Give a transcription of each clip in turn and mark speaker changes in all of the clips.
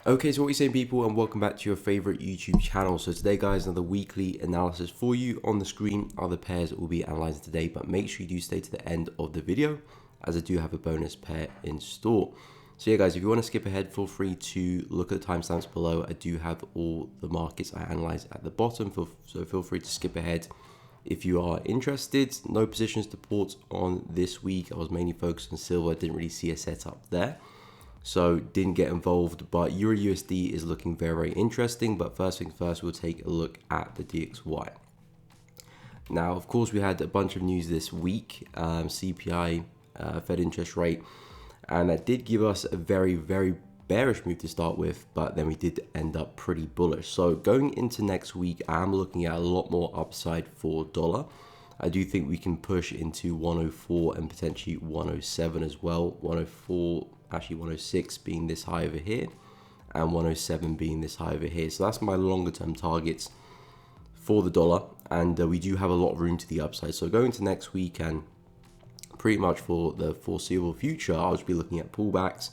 Speaker 1: Okay, so what are you saying, people, and welcome back to your favorite YouTube channel. So today, guys, another weekly analysis for you. On the screen are the pairs that we'll be analyzing today, but make sure you do stay to the end of the video as I do have a bonus pair in store. So yeah, guys, if you want to skip ahead, feel free to look at the timestamps below. I do have all the markets I analyze at the bottom, so feel free to skip ahead if you are interested. No positions to port on this week. I was mainly focused on silver. I didn't really see a setup there, so didn't get involved. But Euro USD is looking very, very interesting. But first things first, we'll take a look at the DXY. Now, of course, we had a bunch of news this week, CPI, Fed interest rate, and that did give us a very, very bearish move to start with, but then we did end up pretty bullish. So going into next week, I'm looking at a lot more upside for dollar. I do think we can push into 104 and potentially 107 as well. 104, actually 106 being this high over here, and 107 being this high over here. So that's my longer term targets for the dollar, and we do have a lot of room to the upside. So going to next week and pretty much for the foreseeable future, I'll just be looking at pullbacks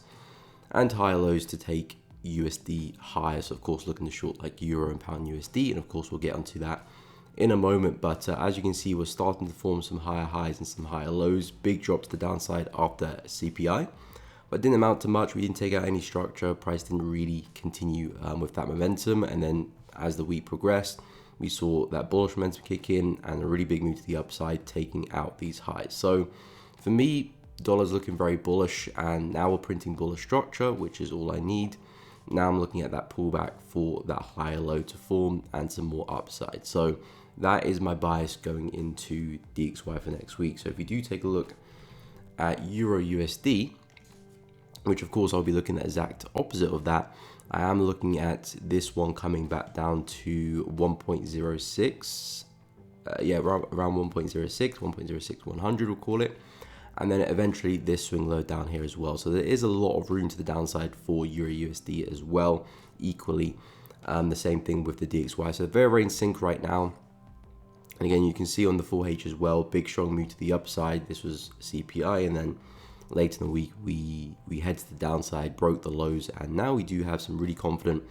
Speaker 1: and higher lows to take USD higher. So of course, looking to short like Euro and Pound USD, and of course we'll get onto that in a moment. But as you can see, we're starting to form some higher highs and some higher lows. Big drop to the downside after CPI, but didn't amount to much. We didn't take out any structure. Price didn't really continue with that momentum, and then as the week progressed, we saw that bullish momentum kick in and a really big move to the upside, taking out these highs. So for me, dollar's looking very bullish, and now we're printing bullish structure, which is all I need. Now I'm looking at that pullback for that higher low to form and some more upside. So that is my bias going into DXY for next week. So if we do take a look at Euro USD, which of course I'll be looking at exact opposite of that, I am looking at this one coming back down to 1.06, around 1.06, 1.06, 100 we'll call it. And then eventually this swing low down here as well. So there is a lot of room to the downside for Euro USD as well, equally. The same thing with the DXY. So very, very in sync right now. And again, you can see on the 4H as well, big strong move to the upside. This was CPI, and then late in the week, we head to the downside, broke the lows, and now we do have some really confident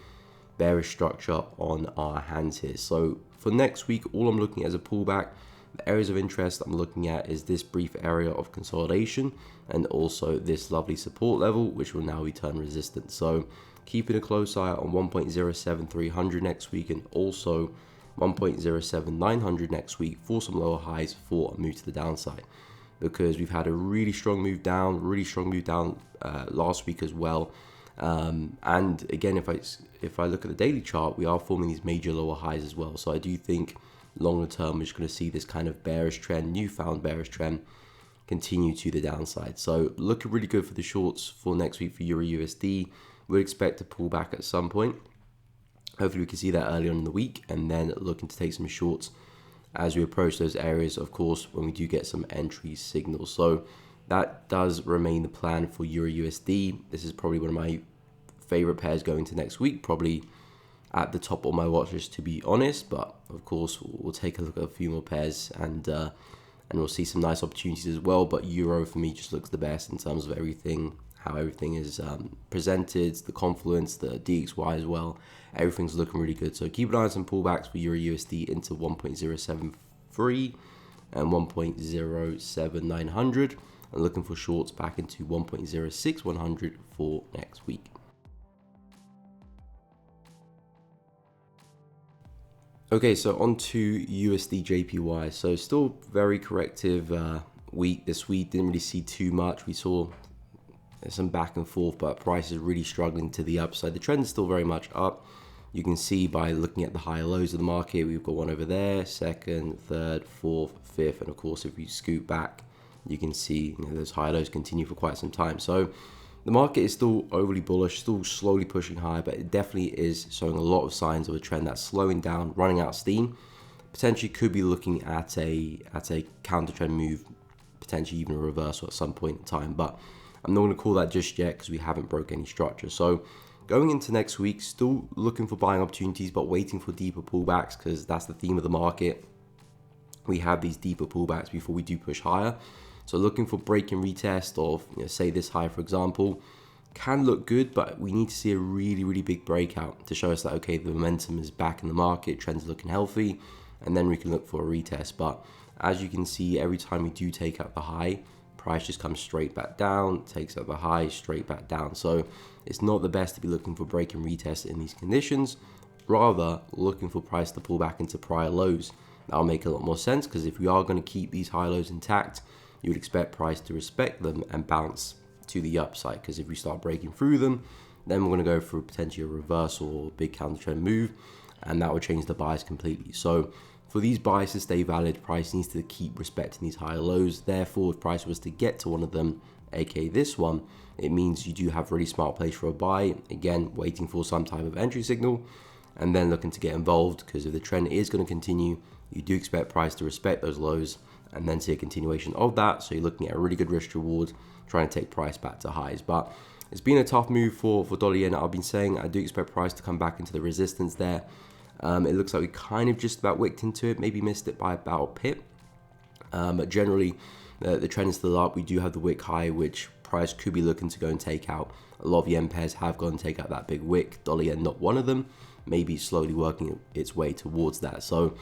Speaker 1: bearish structure on our hands here. So for next week, all I'm looking at is a pullback. The areas of interest I'm looking at is this brief area of consolidation and also this lovely support level, which will now be turned resistant. So keeping a close eye on 1.07300 next week, and also 1.07900 next week for some lower highs for a move to the downside, because we've had a really strong move down, last week as well. And again, if I look at the daily chart, we are forming these major lower highs as well. So I do think longer term, we're just going to see this kind of bearish trend, newfound bearish trend, continue to the downside. So looking really good for the shorts for next week for Euro USD. We'd expect to pull back at some point. Hopefully we can see that early on in the week, and then looking to take some shorts as we approach those areas, of course, when we do get some entry signals. So that does remain the plan for Euro USD. This is probably one of my favorite pairs going to next week, probably at the top of my watch list, to be honest. But of course, we'll take a look at a few more pairs, and we'll see some nice opportunities as well. But Euro for me just looks the best in terms of everything, how everything is presented, the confluence, the DXY as well. Everything's looking really good. So keep an eye on some pullbacks for Euro USD into 1.073 and 1.07900, and looking for shorts back into 1.06100 for next week. Okay, so on to USD JPY. So still very corrective week this week. Didn't really see too much. We saw some back and forth, but price is really struggling to the upside. The trend is still very much up. You can see by looking at the higher lows of the market, we've got one over there, second, third, fourth, fifth, and of course, if we scoot back, you can see those higher lows continue for quite some time. So the market is still overly bullish, still slowly pushing higher, but it definitely is showing a lot of signs of a trend that's slowing down, running out of steam. Potentially could be looking at a counter trend move, potentially even a reversal at some point in time, but I'm not going to call that just yet because we haven't broke any structure. So going into next week, still looking for buying opportunities, but waiting for deeper pullbacks, because that's the theme of the market. We have these deeper pullbacks before we do push higher. So looking for break and retest of, say this high, for example, can look good, but we need to see a really big breakout to show us that, okay, the momentum is back in the market, trends looking healthy, and then we can look for a retest. But as you can see, every time we do take out the high, price just comes straight back down, takes out the high, straight back down. So it's not the best to be looking for break and retest in these conditions, rather looking for price to pull back into prior lows. That'll make a lot more sense, because if we are going to keep these high lows intact, you would expect price to respect them and bounce to the upside, because if we start breaking through them, then we're going to go for potentially a reversal or big counter trend move, and that will change the bias completely. So for these bias to stay valid, price needs to keep respecting these higher lows. Therefore, if price was to get to one of them, aka this one, it means you do have a really smart place for a buy. Again, waiting for some type of entry signal and then looking to get involved, because if the trend is going to continue, you do expect price to respect those lows and then see a continuation of that. So you're looking at a really good risk reward, trying to take price back to highs. But it's been a tough move for dollar yen. I've been saying I do expect price to come back into the resistance there. It looks like we kind of just about wicked into it, maybe missed it by about a pip. But generally, the trend is still up. We do have the wick high, which price could be looking to go and take out. A lot of yen pairs have gone and take out that big wick. Dollar yen, not one of them, maybe slowly working its way towards that. So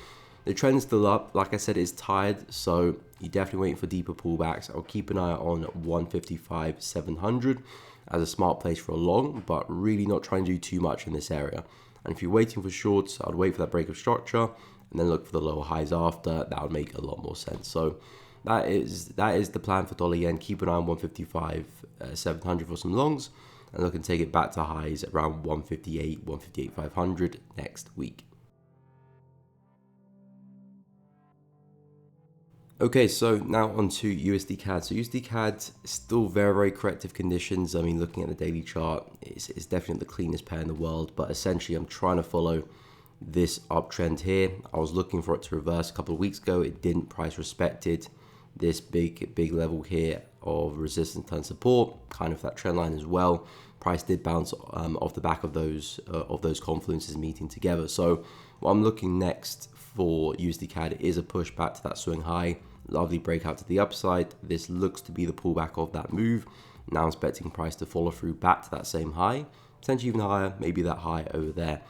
Speaker 1: the trend is still up. Like I said, it's tired, so you're definitely waiting for deeper pullbacks. I'll keep an eye on 155.700 as a smart place for a long, but really not trying to do too much in this area. And if you're waiting for shorts, I'd wait for that break of structure and then look for the lower highs after. That would make a lot more sense. So that is the plan for dollar yen. Keep an eye on 155.700 for some longs, and look and take it back to highs around 158, 158.500 next week. Okay, so now on to USD CAD. So USD CAD still very corrective conditions. I mean, looking at the daily chart, it's definitely the cleanest pair in the world, but essentially I'm trying to follow this uptrend here. I was looking for it to reverse a couple of weeks ago. It didn't. Price respected this big level here of resistance and support, kind of that trend line as well. Price did bounce off the back of those confluences meeting together. So what I'm looking next for USD CAD is a push back to that swing high. Lovely breakout to the upside. This looks to be the pullback of that move. Now I'm expecting price to follow through back to that same high, potentially even higher, maybe that high over there.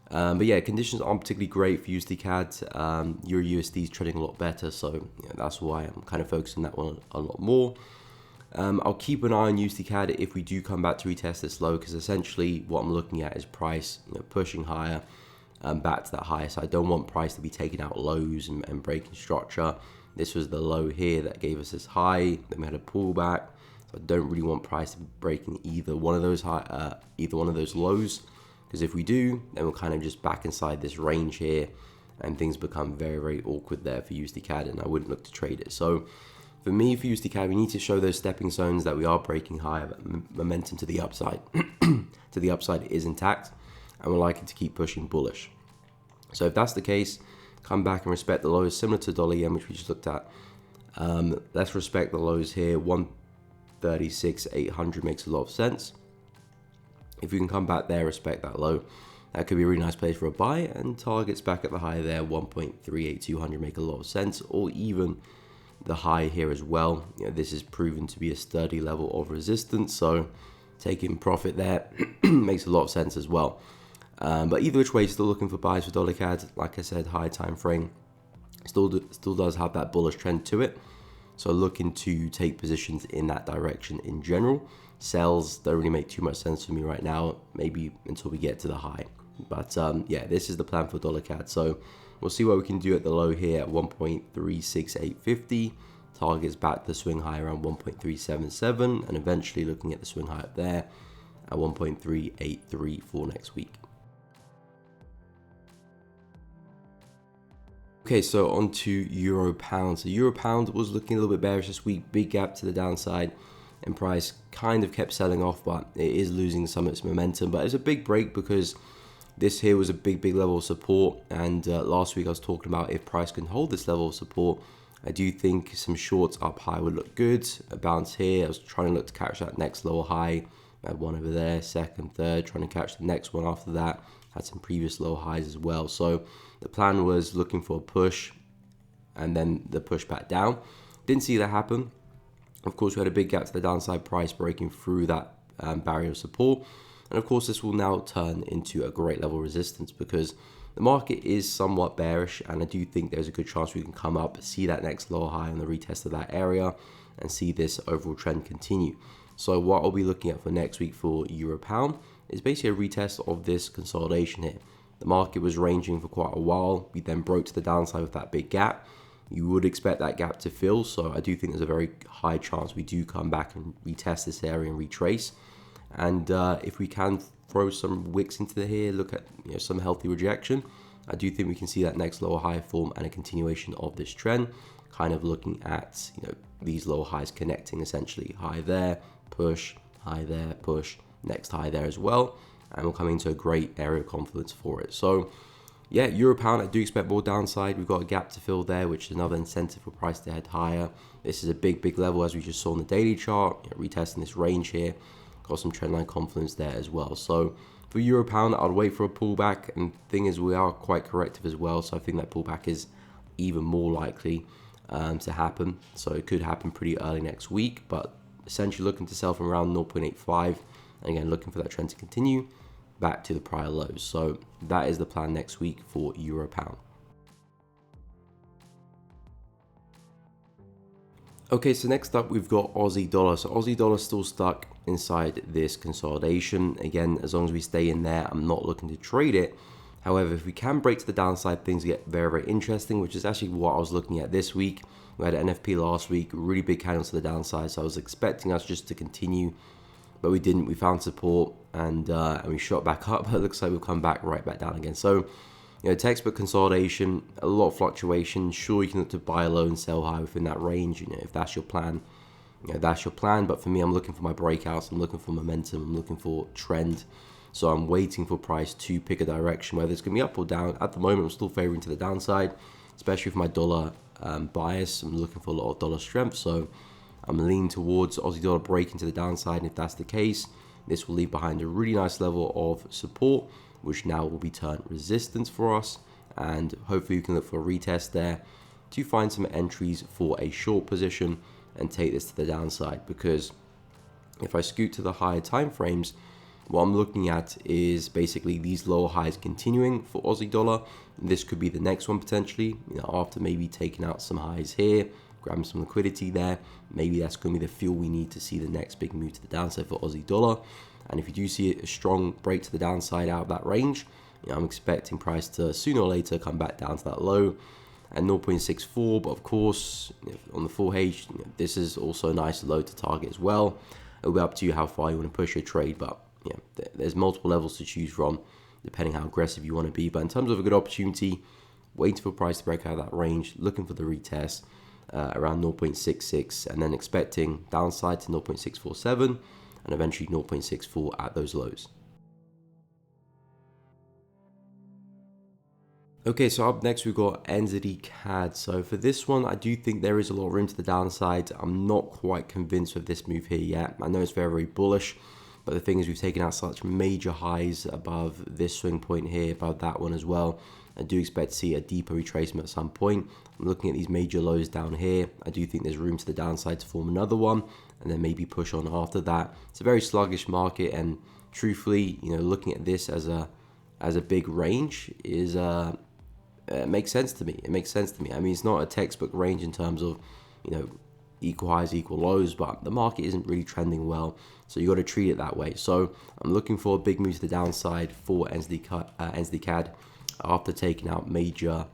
Speaker 1: But yeah, conditions aren't particularly great for USD CAD. Euro USD is trading a lot better, so that's why I'm kind of focusing on that one a lot more. I'll keep an eye on USD CAD if we do come back to retest this low, because essentially what I'm looking at is price pushing higher back to that high. So I don't want price to be taking out lows and breaking structure. This was the low here that gave us this high. Then we had a pullback. So I don't really want price to be breaking either one of those lows, because if we do, then we're kind of just back inside this range here, and things become very awkward there for USD CAD, and I wouldn't look to trade it. So for me, for USD CAD, we need to show those stepping stones that we are breaking higher, but momentum to the upside is intact, and we're likely to keep pushing bullish. So if that's the case, come back and respect the lows, similar to dollar yen, which we just looked at. Let's respect the lows here. 136.800 makes a lot of sense. If you can come back there, respect that low, that could be a really nice place for a buy, and targets back at the high there, 1.38200 make a lot of sense, or even the high here as well. This is proven to be a sturdy level of resistance, so taking profit there makes a lot of sense as well. But either which way, still looking for buys for dollar CAD. Like I said, high time frame still does have that bullish trend to it, so looking to take positions in that direction in general. Sells don't really make too much sense for me right now, maybe until we get to the high. But yeah, this is the plan for dollar CAD. So we'll see what we can do at the low here at 1.36850. Targets back the swing high around 1.377, and eventually looking at the swing high up there at 1.383 for next week. Okay, so on to Euro Pound. So Euro Pound was looking a little bit bearish this week, big gap to the downside, and price kind of kept selling off, but it is losing some of its momentum. But it's a big break, because this here was a big level of support, and last week I was talking about if price can hold this level of support, I do think some shorts up high would look good. A bounce here, I was trying to look to catch that next lower high. I had one over there, second, third, trying to catch the next one after that. Had some previous low highs as well. So the plan was looking for a push and then the push back down. Didn't see that happen. Of course, we had a big gap to the downside, price breaking through that barrier of support. And of course, this will now turn into a great level of resistance because the market is somewhat bearish, and I do think there's a good chance we can come up, see that next lower high on the retest of that area, and see this overall trend continue. So what I'll be looking at for next week for Euro Pound is basically a retest of this consolidation here. The market was ranging for quite a while. We then broke to the downside with that big gap. You would expect that gap to fill, so I do think there's a very high chance we do come back and retest this area and retrace. And if we can throw some wicks into here, look at some healthy rejection, I do think we can see that next lower high form and a continuation of this trend, kind of looking at these lower highs connecting essentially. High there, push, high there, push, next high there as well, and we'll come into a great area of confluence for it. So yeah, Euro Pound, I do expect more downside. We've got a gap to fill there, which is another incentive for price to head higher. This is a big level, as we just saw on the daily chart, retesting this range here. Got some trendline confluence there as well. So for Euro Pound, I'd wait for a pullback, and the thing is, we are quite corrective as well, so I think that pullback is even more likely to happen. So it could happen pretty early next week, but essentially looking to sell from around 0.85, and again looking for that trend to continue back to the prior lows. So that is the plan next week for Euro Pound. Okay, so next up we've got Aussie dollar. So Aussie dollar still stuck inside this consolidation. Again, as long as we stay in there, I'm not looking to trade it. However, if we can break to the downside, things get very interesting, which is actually what I was looking at this week. We had an NFP last week, really big candles to the downside, so I was expecting us just to continue, but we didn't. We found support and we shot back up, but it looks like we'll come back right back down again. So textbook consolidation, a lot of fluctuation. Sure, you can look to buy low and sell high within that range. If that's your plan, that's your plan. But for me, I'm looking for my breakouts. I'm looking for momentum. I'm looking for trend. So I'm waiting for price to pick a direction, whether it's going to be up or down. At the moment, I'm still favoring to the downside, especially with my dollar bias. I'm looking for a lot of dollar strength. So I'm leaning towards Aussie dollar breaking to the downside. And if that's the case, this will leave behind a really nice level of support, which now will be turned resistance for us, and hopefully we can look for a retest there to find some entries for a short position and take this to the downside. Because if I scoot to the higher time frames, what I'm looking at is basically these lower highs continuing for Aussie dollar. This could be the next one potentially, after maybe taking out some highs here, grabbing some liquidity there. Maybe that's going to be the fuel we need to see the next big move to the downside for Aussie dollar. And if you do see a strong break to the downside out of that range, I'm expecting price to sooner or later come back down to that low at 0.64. But of course, on the full H, this is also a nice low to target as well. It'll be up to you how far you want to push your trade, but there's multiple levels to choose from depending how aggressive you want to be. But in terms of a good opportunity, waiting for price to break out of that range, looking for the retest around 0.66, and then expecting downside to 0.647 and eventually 0.64 at those lows. Okay, so up next we've got NZD CAD. So for this one, I do think there is a lot of room to the downside. I'm not quite convinced with this move here yet. I know it's very bullish, but the thing is we've taken out such major highs above this swing point here, above that one as well. I do expect to see a deeper retracement at some point. I'm looking at these major lows down here. I do think there's room to the downside to form another one and then maybe push on after that. It's a very sluggish market, and truthfully, looking at this as a big range is it makes sense to me. It makes sense to me. I mean, it's not a textbook range in terms of equal highs, equal lows, but the market isn't really trending well, so you got to treat it that way. So I'm looking for a big move to the downside for NZD CAD after taking out major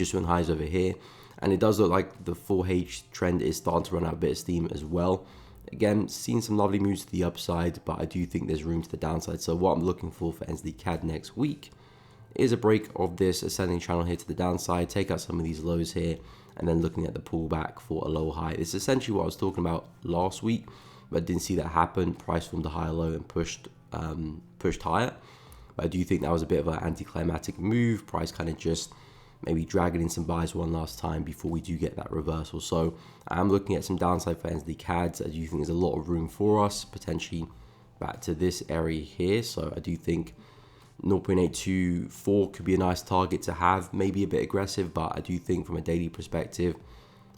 Speaker 1: swing highs over here, and it does look like the 4H trend is starting to run out a bit of steam as well. Again, seeing some lovely moves to the upside, but I do think there's room to the downside. So what I'm looking for NZD CAD next week is a break of this ascending channel here to the downside, take out some of these lows here, and then looking at the pullback for a lower high. This is essentially what I was talking about last week, but didn't see that happen. Price formed a higher low and pushed higher. But I do think that was a bit of an anticlimactic move. Price kind of just maybe dragging in some buys one last time before we do get that reversal. So I'm looking at some downside for NZD CAD. I do think there's a lot of room for us, potentially back to this area here. So I do think 0.824 could be a nice target to have, maybe a bit aggressive, but I do think from a daily perspective,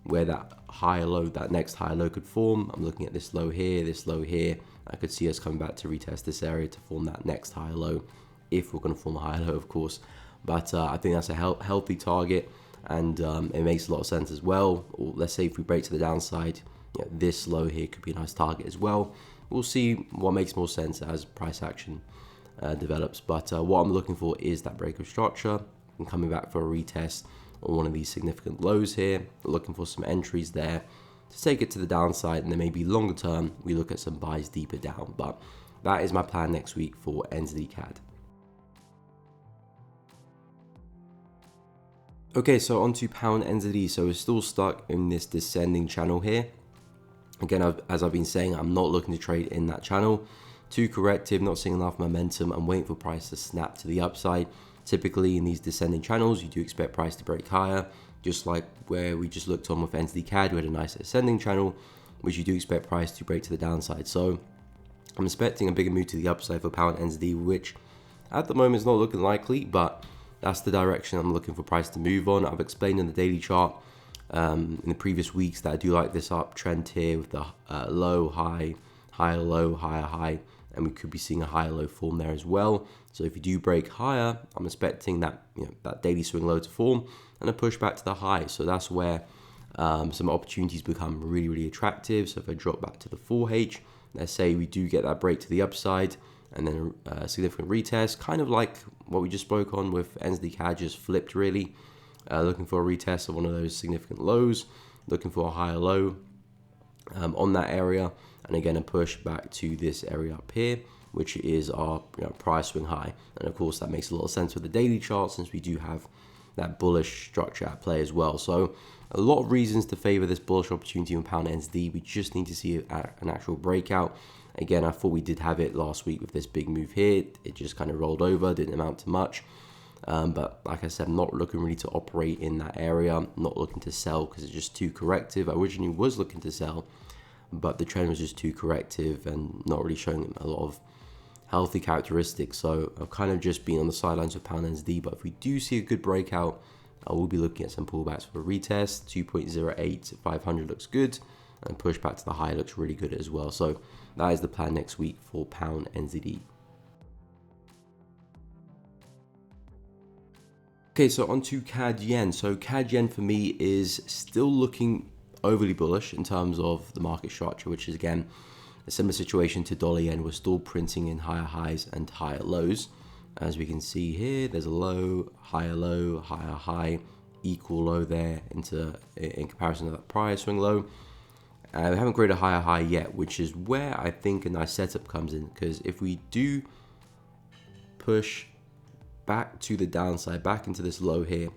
Speaker 1: where that higher low, that next higher low could form. I'm looking at this low here, this low here. I could see us coming back to retest this area to form that next higher low, if we're going to form a higher low, of course. But I think that's a healthy target, and it makes a lot of sense as well. Or let's say if we break to the downside, this low here could be a nice target as well. We'll see what makes more sense as price action develops. But what I'm looking for is that break of structure and coming back for a retest on one of these significant lows here. Looking for some entries there to take it to the downside, and then maybe longer term we look at some buys deeper down. But that is my plan next week for NZD CAD. Okay, so on to pound NZD. So we're still stuck in this descending channel here. Again, as I've been saying, I'm not looking to trade in that channel. Too corrective, not seeing enough momentum. I'm waiting for price to snap to the upside. Typically in these descending channels, you do expect price to break higher, just like where we just looked on with NZD CAD. We had a nice ascending channel, which you do expect price to break to the downside. So I'm expecting a bigger move to the upside for pound NZD, which at the moment is not looking likely, but that's the direction I'm looking for price to move on. I've explained in the daily chart in the previous weeks that I do like this uptrend here with the low, high, higher low, higher high, and we could be seeing a higher low form there as well. So if you do break higher, I'm expecting that that daily swing low to form and a push back to the high. So that's where some opportunities become really, really attractive. So if I drop back to the 4H, let's say we do get that break to the upside and then a significant retest, kind of like what we just spoke on with NZD CAD, just flipped really. Looking for a retest of one of those significant lows, looking for a higher low on that area, and again a push back to this area up here, which is our price swing high. And of course that makes a lot of sense with the daily chart, since we do have that bullish structure at play as well. So a lot of reasons to favor this bullish opportunity in pound NZD. We just need to see an actual breakout. Again, I thought we did have it last week with this big move here. It just kind of rolled over, didn't amount to much. But like I said, I'm not looking really to operate in that area. I'm not looking to sell because it's just too corrective. I originally was looking to sell, but the trend was just too corrective and not really showing a lot of healthy characteristics. So I've kind of just been on the sidelines with pound NZD. But if we do see a good breakout, I will be looking at some pullbacks for a retest. 2.08 500 looks good, and push back to the high looks really good as well. So that is the plan next week for pound NZD. Okay, so on to CAD Yen. So CAD Yen for me is still looking overly bullish in terms of the market structure, which is again a similar situation to dollar yen. We're still printing in higher highs and higher lows. As we can see here, there's a low, higher high, equal low there in comparison to that prior swing low. We haven't created a higher high yet, which is where I think a nice setup comes in, because if we do push back to the downside, back into this low here,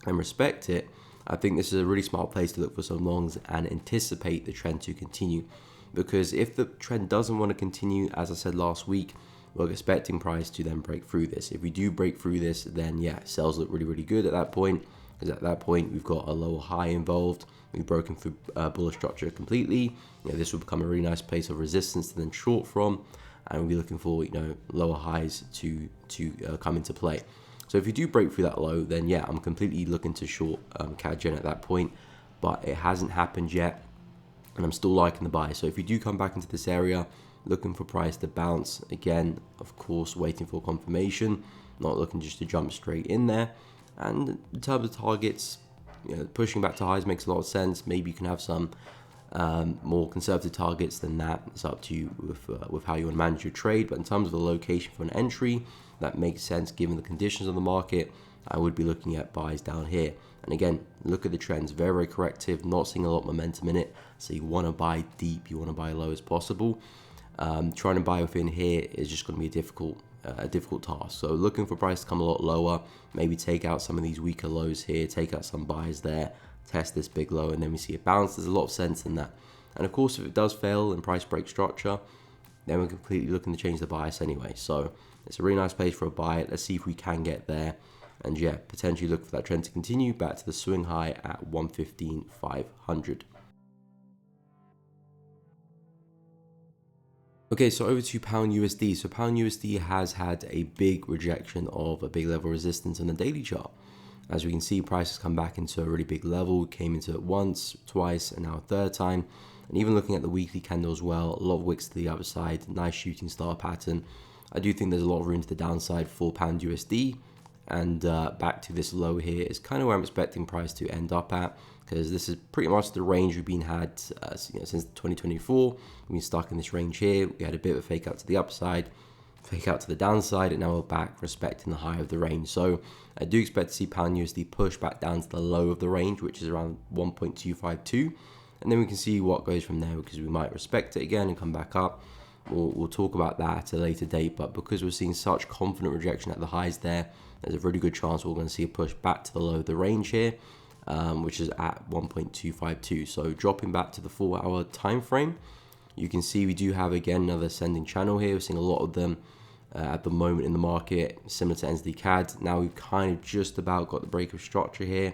Speaker 1: and respect it, I think this is a really smart place to look for some longs and anticipate the trend to continue. Because if the trend doesn't want to continue, as I said last week, we're expecting price to then break through this. If we do break through this, then yeah, sales look really, really good at that point, because at that point we've got a lower high involved. We've broken through bullish structure completely. This will become a really nice place of resistance to then short from, and we'll be looking for lower highs to come into play. So if you do break through that low, then yeah, I'm completely looking to short CAD Yen at that point, but it hasn't happened yet, and I'm still liking the buy. So if you do come back into this area, looking for price to bounce again, of course waiting for confirmation, not looking just to jump straight in there. And in terms of targets, pushing back to highs makes a lot of sense. Maybe you can have some more conservative targets than that. It's up to you with how you want to manage your trade. But in terms of the location for an entry, that makes sense given the conditions of the market. I would be looking at buys down here. And again, look at the trends, very, very corrective, not seeing a lot of momentum in it. So you want to buy deep, you want to buy low as possible. Trying to buy within here is just going to be a difficult task. So looking for price to come a lot lower, maybe take out some of these weaker lows here, take out some buys there, test this big low, and then we see a bounce. There's a lot of sense in that. And of course, if it does fail and price break structure, then we're completely looking to change the bias anyway. So it's a really nice place for a buy. Let's see if we can get there. And yeah, potentially look for that trend to continue back to the swing high at 115.500. Okay, so over to pound USD. So pound USD has had a big rejection of a big level of resistance on the daily chart. As we can see, price has come back into a really big level, came into it once, twice, and now a third time. And even looking at the weekly candle as well, a lot of wicks to the upside, nice shooting star pattern. I do think there's a lot of room to the downside for pound USD, and back to this low here is kind of where I'm expecting price to end up at, because this is pretty much the range we've been had since 2024. We've been stuck in this range here. We had a bit of a fake out to the upside, fake out to the downside, and now we're back respecting the high of the range. So I do expect to see pound USD push back down to the low of the range, which is around 1.252, and then we can see what goes from there, because we might respect it again and come back up. We'll talk about that at a later date, but because we're seeing such confident rejection at the highs there, there's a really good chance we're going to see a push back to the low of the range here, which is at 1.252. So dropping back to the 4-hour time frame, you can see we do have again another ascending channel here. We're seeing a lot of them at the moment in the market, similar to NZD CAD. Now we've kind of just about got the break of structure here.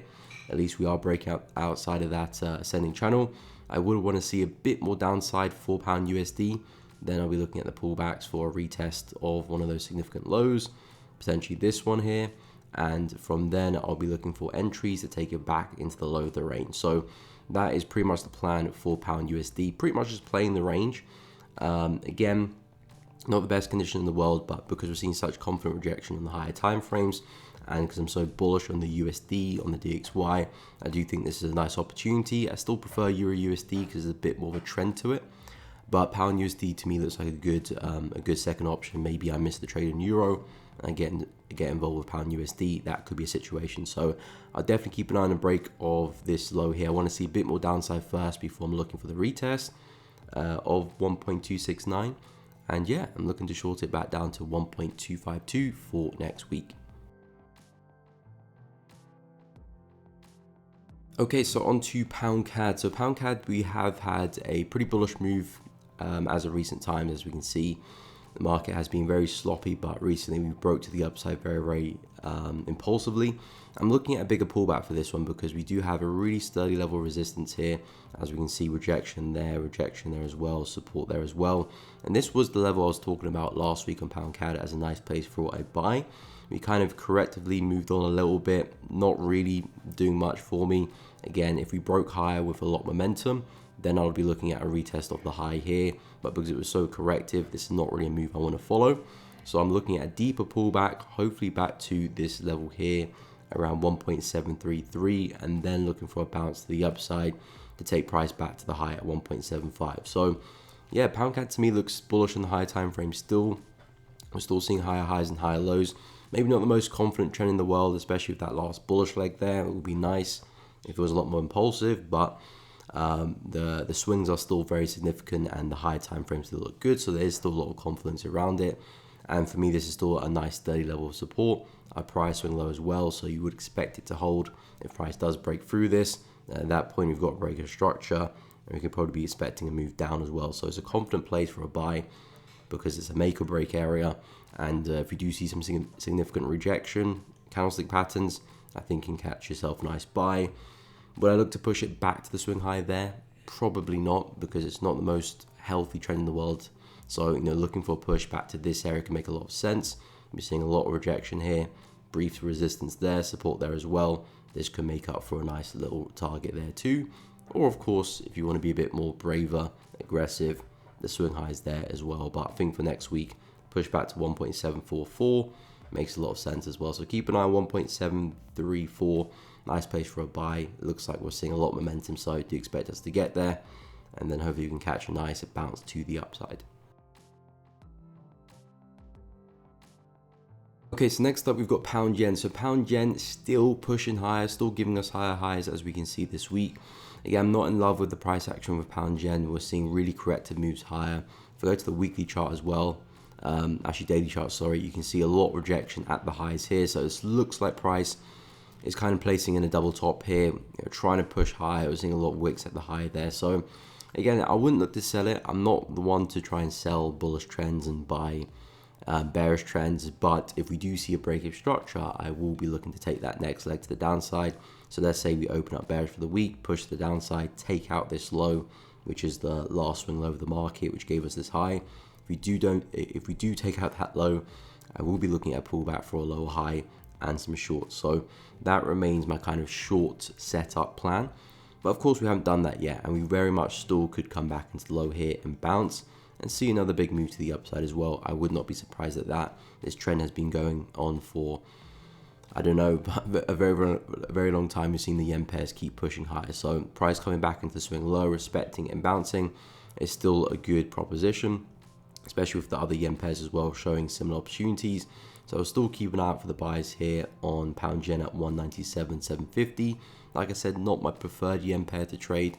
Speaker 1: At least we are breaking out outside of that ascending channel. I would want to see a bit more downside for pound USD. Then I'll be looking at the pullbacks for a retest of one of those significant lows, potentially this one here. And from then I'll be looking for entries to take it back into the low of the range. So that is pretty much the plan for pound USD, pretty much just playing the range. Again, not the best condition in the world, but because we're seeing such confident rejection in the higher time frames, and because I'm so bullish on the USD, on the DXY, I do think this is a nice opportunity. I still prefer Euro USD because there's a bit more of a trend to it, but pound USD to me looks like a good second option. Maybe I miss the trade in Euro and get involved with pound USD. That could be a situation. So I'll definitely keep an eye on the break of this low here. I want to see a bit more downside first before I'm looking for the retest of 1.269. And yeah, I'm looking to short it back down to 1.252 for next week. Okay, so on to pound CAD. So pound CAD, we have had a pretty bullish move as of recent times. As we can see, the market has been very sloppy, but recently we broke to the upside very impulsively. I'm looking at a bigger pullback for this one because we do have a really sturdy level of resistance here. As we can see, rejection there as well, support there as well. And this was the level I was talking about last week on pound CAD as a nice place for a buy. We kind of correctively moved on a little bit, not really doing much for me. Again, if we broke higher with a lot of momentum, then I'll be looking at a retest of the high here. But because it was so corrective, this is not really a move I want to follow. So I'm looking at a deeper pullback, hopefully back to this level here, around 1.733, and then looking for a bounce to the upside to take price back to the high at 1.75. So yeah, pound CAD to me looks bullish in the higher time frame still. We're still seeing higher highs and higher lows. Maybe not the most confident trend in the world, especially with that last bullish leg there. It would be nice if it was a lot more impulsive, but the swings are still very significant and the higher time frames still look good, so there is still a lot of confidence around it. And for me, this is still a nice steady level of support. Our price swing low as well, so you would expect it to hold if price does break through this. At that point, we've got a break of structure, and we could probably be expecting a move down as well. So it's a confident place for a buy because it's a make or break area. And if you do see some significant rejection, candlestick patterns, I think you can catch yourself a nice buy. Would I look to push it back to the swing high there? Probably not, because it's not the most healthy trend in the world. So, looking for a push back to this area can make a lot of sense. We're seeing a lot of rejection here, brief resistance there, support there as well. This could make up for a nice little target there too. Or of course, if you want to be a bit more braver, aggressive, the swing high is there as well. But I think for next week, push back to 1.744 makes a lot of sense as well. So keep an eye on 1.734. Nice place for a buy. It looks like we're seeing a lot of momentum, so I do expect us to get there, and then hopefully you can catch a nice bounce to the upside. Okay, so next up we've got pound yen. So pound yen still pushing higher, still giving us higher highs as we can see this week. Again, I'm not in love with the price action with pound yen. We're seeing really corrective moves higher. If I go to the weekly chart as well, actually daily chart, sorry, you can see a lot of rejection at the highs here. So this looks like price is kind of placing in a double top here, trying to push higher. We're seeing a lot of wicks at the high there. So again, I wouldn't look to sell it. I'm not the one to try and sell bullish trends and buy bearish trends, but if we do see a break of structure, I will be looking to take that next leg to the downside. So let's say we open up bearish for the week, push to the downside, take out this low, which is the last swing low of the market, which gave us this high. If we do take out that low, I will be looking at a pullback for a lower high and some shorts. So that remains my kind of short setup plan. But of course we haven't done that yet, and we very much still could come back into the low here and bounce and see another big move to the upside as well. I would not be surprised at that. This trend has been going on for, I don't know, a very long time. We've seen the yen pairs keep pushing higher. So price coming back into the swing low, respecting and bouncing is still a good proposition, especially with the other yen pairs as well showing similar opportunities. So I'll still keep an eye out for the buys here on pound yen at 197.750. Like I said, not my preferred yen pair to trade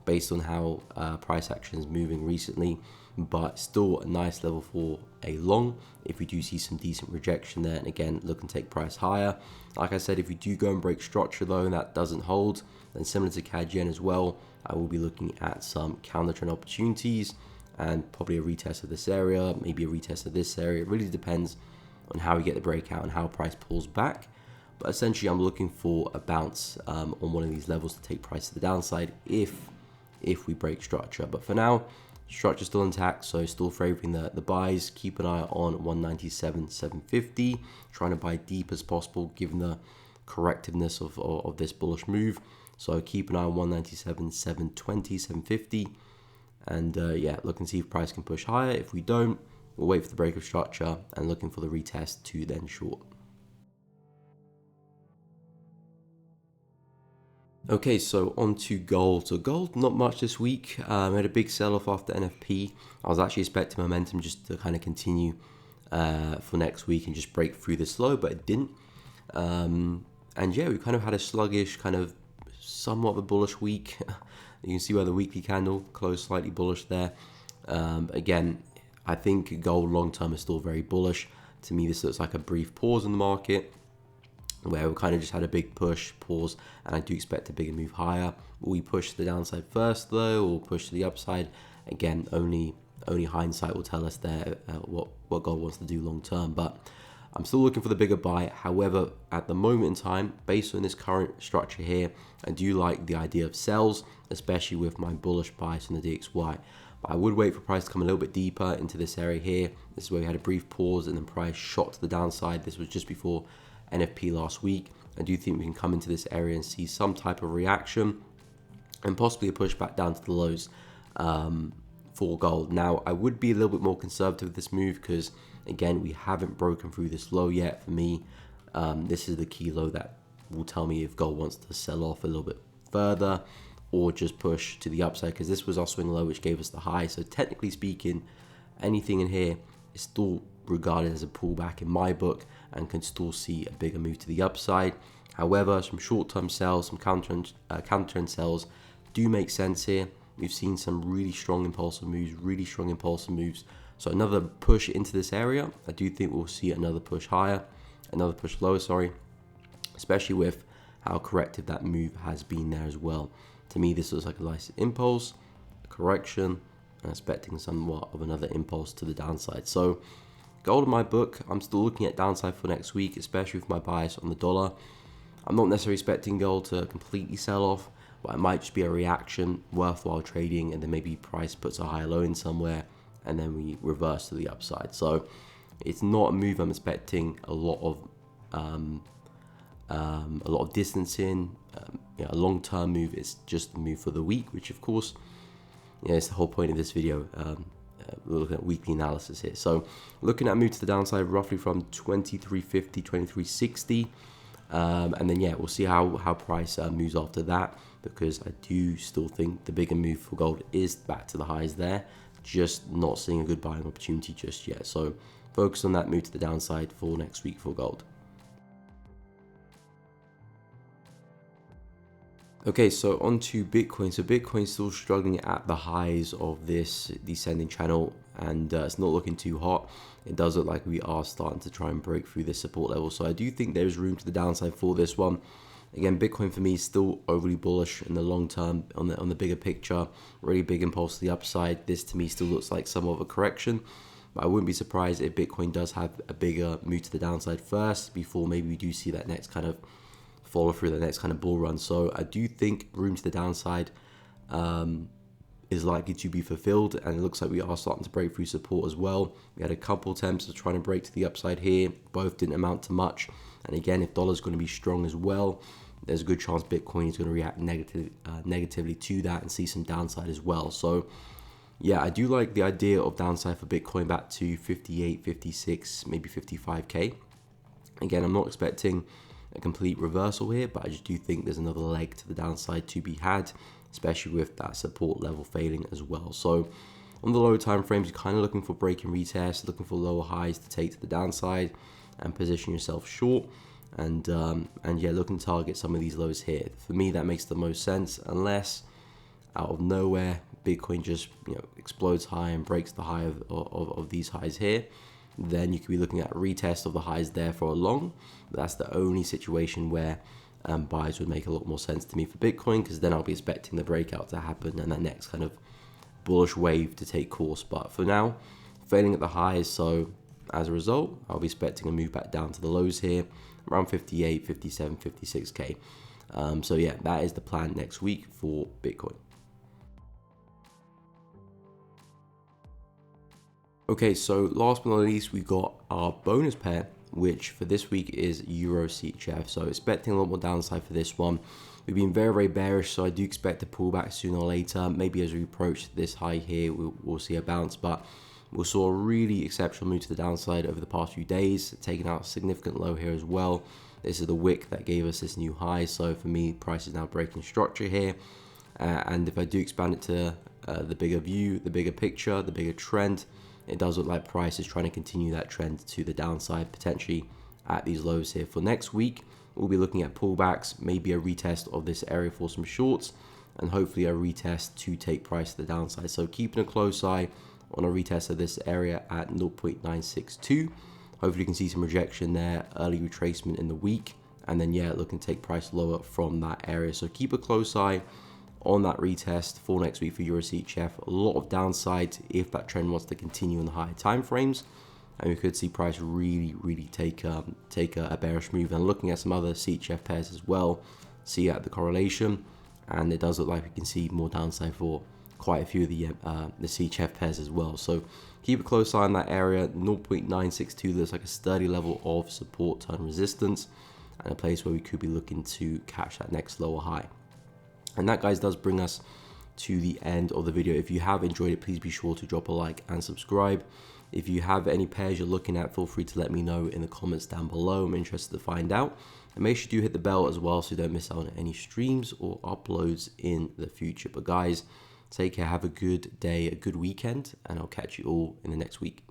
Speaker 1: based on how price action is moving recently, but still a nice level for a long if we do see some decent rejection there, and again look and take price higher. Like I said, if we do go and break structure though and that doesn't hold, then similar to CAD yen as well, I will be looking at some counter trend opportunities and probably a retest of this area, maybe a retest of this area. It really depends on how we get the breakout and how price pulls back. But essentially I'm looking for a bounce on one of these levels to take price to the downside if we break structure. But for now, structure still intact, so still favoring the buys. Keep an eye on 197.750, trying to buy deep as possible given the correctiveness of this bullish move. So keep an eye on 197.720, 750, and yeah, look and see if price can push higher. If we don't, we'll wait for the break of structure and looking for the retest to then short. Okay, so on to gold. So gold, not much this week. I had a big sell-off after NFP. I was actually expecting momentum just to kind of continue for next week and just break through this low, but it didn't. And yeah, we kind of had a sluggish, kind of somewhat of a bullish week. You can see where the weekly candle closed slightly bullish there. Again, I think gold long-term is still very bullish. To me, this looks like a brief pause in the market, where we kind of just had a big push, pause, and I do expect a bigger move higher. Will we push to the downside first though, or push to the upside? Again, only hindsight will tell us there what gold wants to do long term, but I'm still looking for the bigger buy. However, at the moment in time, based on this current structure here, I do like the idea of sells, especially with my bullish bias on the DXY. But I would wait for price to come a little bit deeper into this area here. This is where we had a brief pause and then price shot to the downside. This was just before NFP last week. I do think we can come into this area and see some type of reaction and possibly a pushback down to the lows for gold. Now, I would be a little bit more conservative with this move because, again, we haven't broken through this low yet. For me, this is the key low that will tell me if gold wants to sell off a little bit further or just push to the upside, because this was our swing low which gave us the high. So technically speaking, anything in here is still regarded as a pullback in my book and can still see a bigger move to the upside. However, some short-term sells, some counter trend sells do make sense here. We've seen some really strong impulsive moves, So another push into this area, I do think we'll see another push higher, another push lower, sorry, especially with how corrective that move has been there as well. To me, this looks like a nice impulse, a correction, and expecting somewhat of another impulse to the downside. So gold in my book, I'm still looking at downside for next week, especially with my bias on the dollar. I'm not necessarily expecting gold to completely sell off, but it might just be a reaction, worthwhile trading, and then maybe price puts a higher low in somewhere, and then we reverse to the upside. So it's not a move I'm expecting a lot of distance in. A long-term move is just a move for the week, which of course, it's the whole point of this video. We're looking at weekly analysis here. So looking at move to the downside roughly from 2350, 2360. And then, yeah, we'll see how price moves after that, because I do still think the bigger move for gold is back to the highs there, just not seeing a good buying opportunity just yet. So focus on that move to the downside for next week for gold. Okay, so on to Bitcoin. So Bitcoin's still struggling at the highs of this descending channel, and it's not looking too hot. It does look like we are starting to try and break through this support level. So I do think there's room to the downside for this one. Again, Bitcoin for me is still overly bullish in the long term on the bigger picture. Really big impulse to the upside. This to me still looks like somewhat of a correction, but I wouldn't be surprised if Bitcoin does have a bigger move to the downside first before maybe we do see that next kind of follow through, the next kind of bull run. So I do think room to the downside is likely to be fulfilled, and it looks like we are starting to break through support as well. We had a couple attempts of trying to break to the upside here, both didn't amount to much. And again, if dollar's going to be strong as well, there's a good chance Bitcoin is going to react negatively to that and see some downside as well. So yeah, I do like the idea of downside for Bitcoin back to 58, 56, maybe 55k. Again, I'm not expecting a complete reversal here, but I just do think there's another leg to the downside to be had, especially with that support level failing as well. So on the lower time frames, you're kind of looking for break and retest, looking for lower highs to take to the downside and position yourself short. And yeah, looking to target some of these lows here. For me, that makes the most sense, unless out of nowhere Bitcoin just explodes high and breaks the high of these highs here. Then you could be looking at a retest of the highs there for a long. But that's the only situation where buys would make a lot more sense to me for Bitcoin, because then I'll be expecting the breakout to happen and that next kind of bullish wave to take course. But for now, failing at the highs, so as a result, I'll be expecting a move back down to the lows here, around 58, 57, 56k. So yeah, that is the plan next week for Bitcoin. Okay, so last but not least, we got our bonus pair, which for this week is Euro CHF. So expecting a lot more downside for this one. We've been very, very bearish, so I do expect to pull back sooner or later. Maybe as we approach this high here, we'll see a bounce, but we saw a really exceptional move to the downside over the past few days, taking out a significant low here as well. This is the wick that gave us this new high. So for me, price is now breaking structure here. And if I do expand it to the bigger view, the bigger picture, the bigger trend, it does look like price is trying to continue that trend to the downside, potentially at these lows here. For next week, we'll be looking at pullbacks, maybe a retest of this area for some shorts, and hopefully a retest to take price to the downside. So keeping a close eye on a retest of this area at 0.962. Hopefully you can see some rejection there, early retracement in the week, and then yeah, looking to take price lower from that area. So keep a close eye on that retest for next week for Euro CHF. A lot of downside if that trend wants to continue in the higher time frames, and we could see price really take a bearish move. And looking at some other CHF pairs as well, see at the correlation, and it does look like we can see more downside for quite a few of the CHF pairs as well. So keep a close eye on that area. 0.962 looks like a sturdy level of support turn resistance, and a place where we could be looking to catch that next lower high. And that, guys, does bring us to the end of the video. If you have enjoyed it, please be sure to drop a like and subscribe. If you have any pairs you're looking at, feel free to let me know in the comments down below. I'm interested to find out. And make sure you hit the bell as well so you don't miss out on any streams or uploads in the future. But guys, take care, have a good day, a good weekend, and I'll catch you all in the next week.